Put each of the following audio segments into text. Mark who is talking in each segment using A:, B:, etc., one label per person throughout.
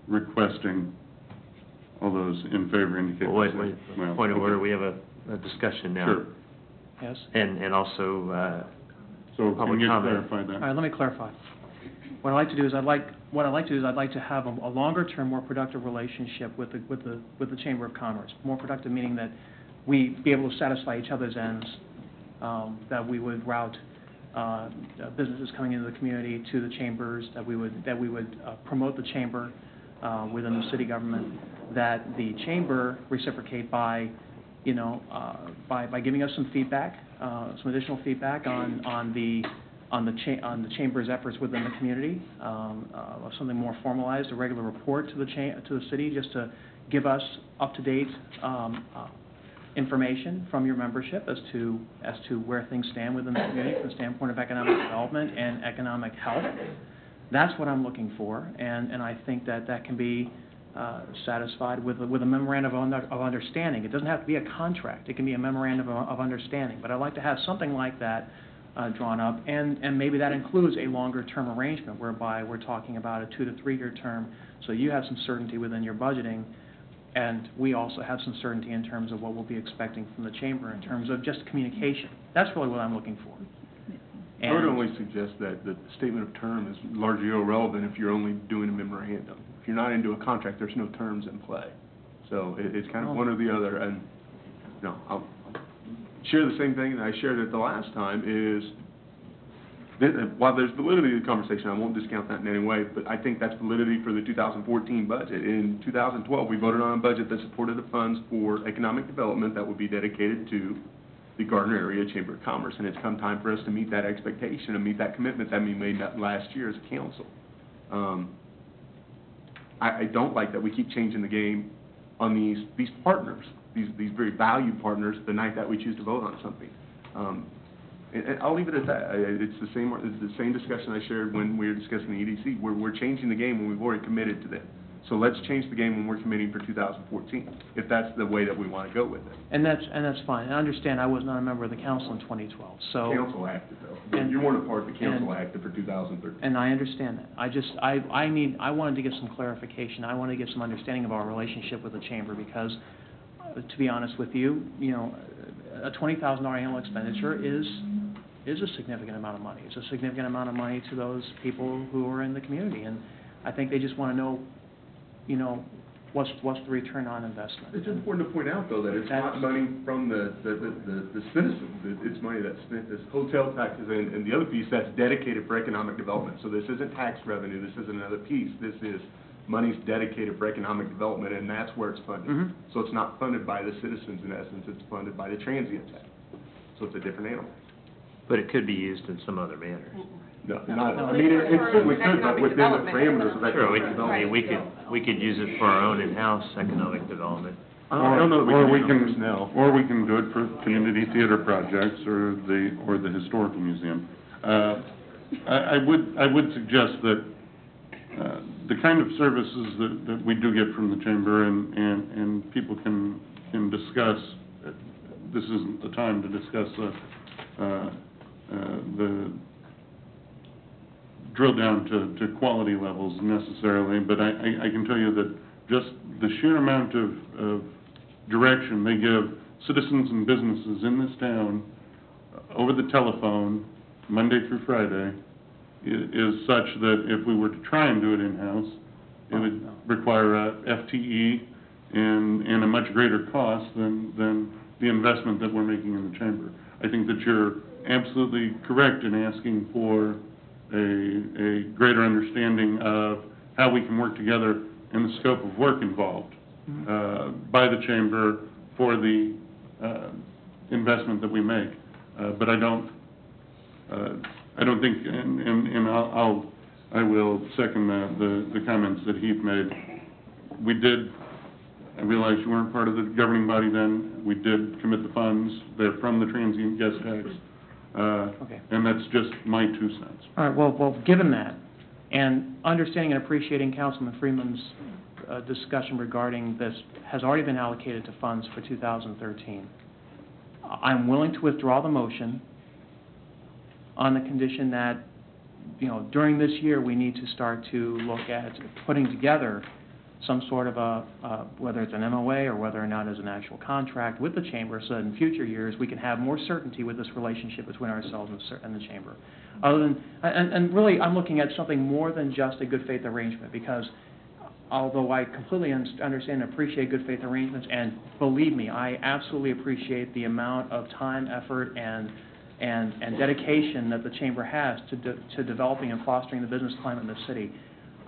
A: requesting. All those in favor indicate.
B: Well, wait, point of order, we have a discussion now.
A: Sure.
C: Yes?
B: And also,
A: So can
B: public
A: you
B: comment.
A: clarify that?
C: All right, let me clarify. What I'd like to do is I'd like to have a longer-term, more productive relationship with the Chamber of Commerce. More productive meaning that we be able to satisfy each other's ends, that we would route businesses coming into the community to the chambers, that we would promote the chamber within the city government, that the chamber reciprocate by giving us some feedback, some additional feedback on the chamber's efforts within the community, something more formalized, a regular report to the city, just to give us up-to-date information from your membership as to where things stand within the community from the standpoint of economic development and economic health. That's what I'm looking for, and I think that can be satisfied with a memorandum of understanding. It doesn't have to be a contract. It can be a memorandum of understanding. But I'd like to have something like that drawn up, and maybe that includes a longer-term arrangement whereby we're talking about a 2 to 3 year term, so you have some certainty within your budgeting, and we also have some certainty in terms of what we'll be expecting from the chamber in terms of just communication. That's really what I'm looking for.
D: I would only suggest that the statement of term is largely irrelevant if you're only doing a memorandum. If you're not into a contract, there's no terms in play. So it's kind of one or the other. And I'll share the same thing that I shared at the last time is that while there's validity to the conversation, I won't discount that in any way, but I think that's validity for the 2014 budget. In 2012, we voted on a budget that supported the funds for economic development that would be dedicated to the Gardner Area Chamber of Commerce, and it's come time for us to meet that expectation and meet that commitment that we made last year as a council. I don't like that we keep changing the game on these partners, these very valued partners, the night that we choose to vote on something. And I'll leave it at that. It's the same discussion I shared when we were discussing the EDC. We're changing the game when we've already committed to them. So let's change the game when we're committing for 2014, if that's the way that we want to go with it.
C: And that's fine. I understand I was not a member of the council in 2012, so.
D: Council acted, though. You weren't a part of the council acted for 2013.
C: And I understand that. I wanted to get some clarification. I wanted to get some understanding of our relationship with the chamber because, to be honest with you, a $20,000 annual expenditure is a significant amount of money. It's a significant amount of money to those people who are in the community, and I think they just want to know, what's the return on investment.
D: It's important to point out, though, that it's not money from the citizens. It's money that's spent as hotel taxes and the other piece that's dedicated for economic development. So this isn't tax revenue. This isn't another piece. This is money's dedicated for economic development, and that's where it's funded. Mm-hmm. So it's not funded by the citizens, in essence. It's funded by the transient tax. So it's a different animal.
B: But it could be used in some other manner.
D: No. I mean, it certainly could, but within the parameters of economic development.
B: We could use it for our own in-house economic development.
A: Or we can do it for community theater projects or the historical museum. I would suggest that the kind of services that we do get from the chamber and people can discuss. This isn't the time to discuss the drill down to quality levels necessarily, but I can tell you that just the sheer amount of direction they give citizens and businesses in this town over the telephone, Monday through Friday, is such that if we were to try and do it in-house, it would require a FTE and a much greater cost than the investment that we're making in the chamber. I think that you're absolutely correct in asking for a greater understanding of how we can work together and the scope of work involved by the chamber for the investment that we make. But I don't think, and I will second the comments that Heath made. We did. I realize you weren't part of the governing body then. We did commit the funds. They're from the transient guest tax.
C: Okay.
A: And that's just my 2 cents.
C: All right, well, given that, and understanding and appreciating Councilman Freeman's discussion regarding this has already been allocated to funds for 2013, I'm willing to withdraw the motion on the condition that, during this year we need to start to look at putting together some sort of whether it's an MOA or whether or not it's an actual contract with the chamber, so that in future years, we can have more certainty with this relationship between ourselves and the chamber. Other than, and really, I'm looking at something more than just a good faith arrangement, because although I completely understand and appreciate good faith arrangements, and believe me, I absolutely appreciate the amount of time, effort, and dedication that the chamber has to developing and fostering the business climate in the city.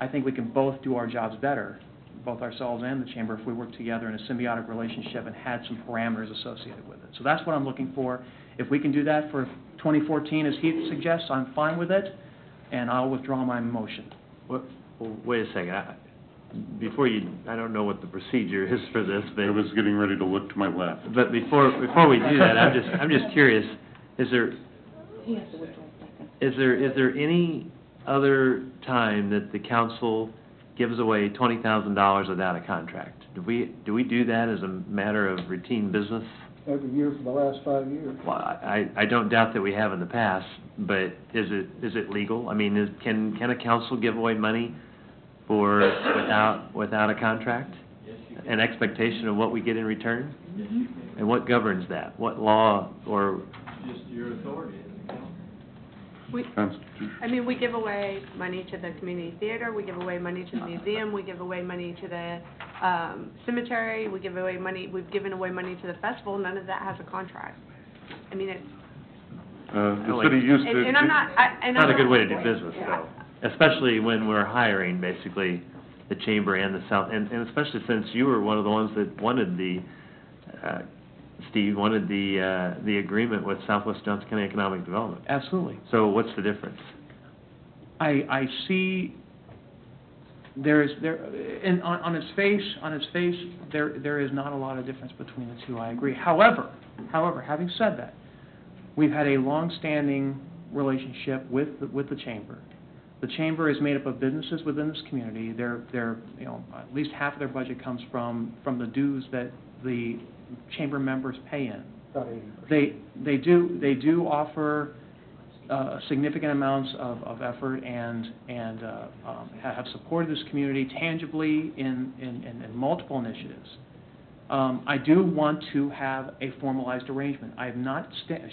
C: I think we can both do our jobs better, both ourselves and the chamber, if we work together in a symbiotic relationship and had some parameters associated with it. So that's what I'm looking for. If we can do that for 2014, as Heath suggests, I'm fine with it, and I'll withdraw my motion.
B: Well, wait a second. Before you, I don't know what the procedure is for this, but
A: I was getting ready to look to my left.
B: but before we do that, I'm just curious. Is there any other time that the council gives away $20,000 without a contract? Do we do that as a matter of routine business?
E: Every year for the last 5 years.
B: Well, I don't doubt that we have in the past, but is it legal? I mean, can a council give away money without a contract? An expectation of what we get in return?
F: Yes, you can.
B: And what governs that? What law or?
F: Just your authority as a council.
A: Constitution.
G: We give away money to the community theater, we give away money to the museum, we give away money to the cemetery, we've given away money to the festival. None of that has a contract. It's.
A: The city used to.
G: And I'm not,
B: It's not a good way to do business, though, especially when we're hiring, basically, the chamber and the South, and especially since you were one of the ones that wanted Steve wanted the agreement with Southwest Johnson County Economic Development.
C: Absolutely.
B: So what's the difference?
C: I see on its face there is not a lot of difference between the two. I agree. However, having said that, we've had a long-standing relationship with the chamber. The chamber is made up of businesses within this community. They're at least half of their budget comes from the dues that the chamber members pay in.
E: About 80%.
C: They do offer significant amounts of effort and have supported this community tangibly in multiple initiatives. I do want to have a formalized arrangement. I am not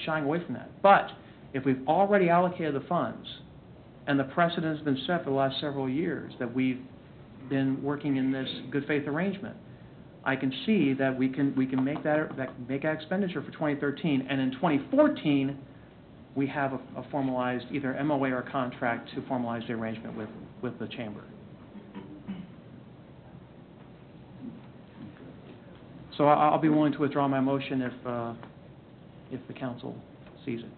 C: shying away from that. But if we've already allocated the funds, and the precedent has been set for the last several years that we've been working in this good faith arrangement, I can see that we can make that expenditure for 2013, and in 2014 we have a formalized either MOA or contract to formalize the arrangement with the chamber. So I'll be willing to withdraw my motion if the council sees it.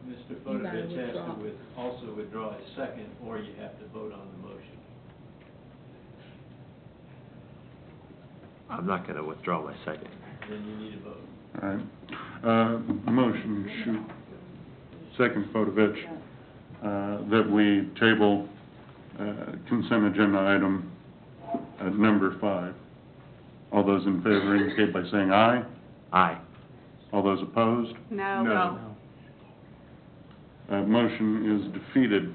F: Mr. Fodovich has to also withdraw his second, or you have to vote on the motion.
B: I'm not going to withdraw my second.
F: Then you need a vote.
A: All right. Motion, second Fodovich, that we table consent agenda item number 5. All those in favor indicate by saying aye.
B: Aye.
A: All those opposed?
G: No.
D: No.
A: Motion is defeated.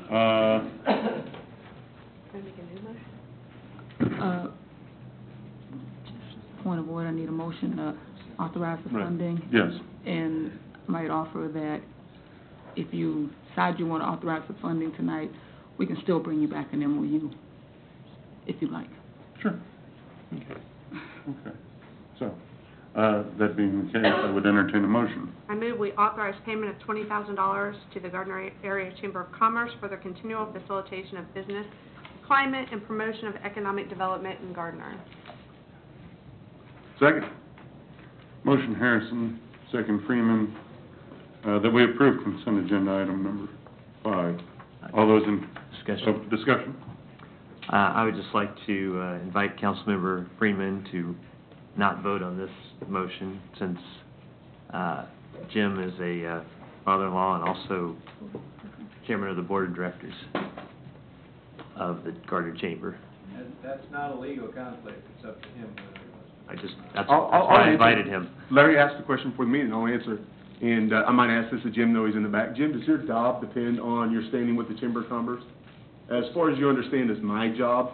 G: Can I make a new motion?
H: Point of order, I need a motion to authorize the
D: Right.
H: funding.
A: Yes.
H: And I might offer that if you decide you want to authorize the funding tonight, we can still bring you back an MOU, if you like.
A: Sure. Okay. So, that being the case, I would entertain a motion.
G: I move we authorize payment of $20,000 to the Gardner Area Chamber of Commerce for their continual facilitation of business climate and promotion of economic development in Gardner.
A: Second. Motion Harrison, second Freeman, that we approve consent agenda item number 5. All those in
B: Discussion.
A: discussion?
B: I would just like to invite Councilmember Freeman to not vote on this motion, since Jim is a father-in-law and also chairman of the board of directors of the Gardner Chamber.
F: That's not a legal conflict, it's up to him whether
B: That's
D: I'll
B: why I
D: answer.
B: invited him.
D: Larry asked the question for the meeting, I'll answer. And I might ask this of Jim, though he's in the back. Jim, does your job depend on your standing with the Chamber of Commerce? As far as you understand, is my job,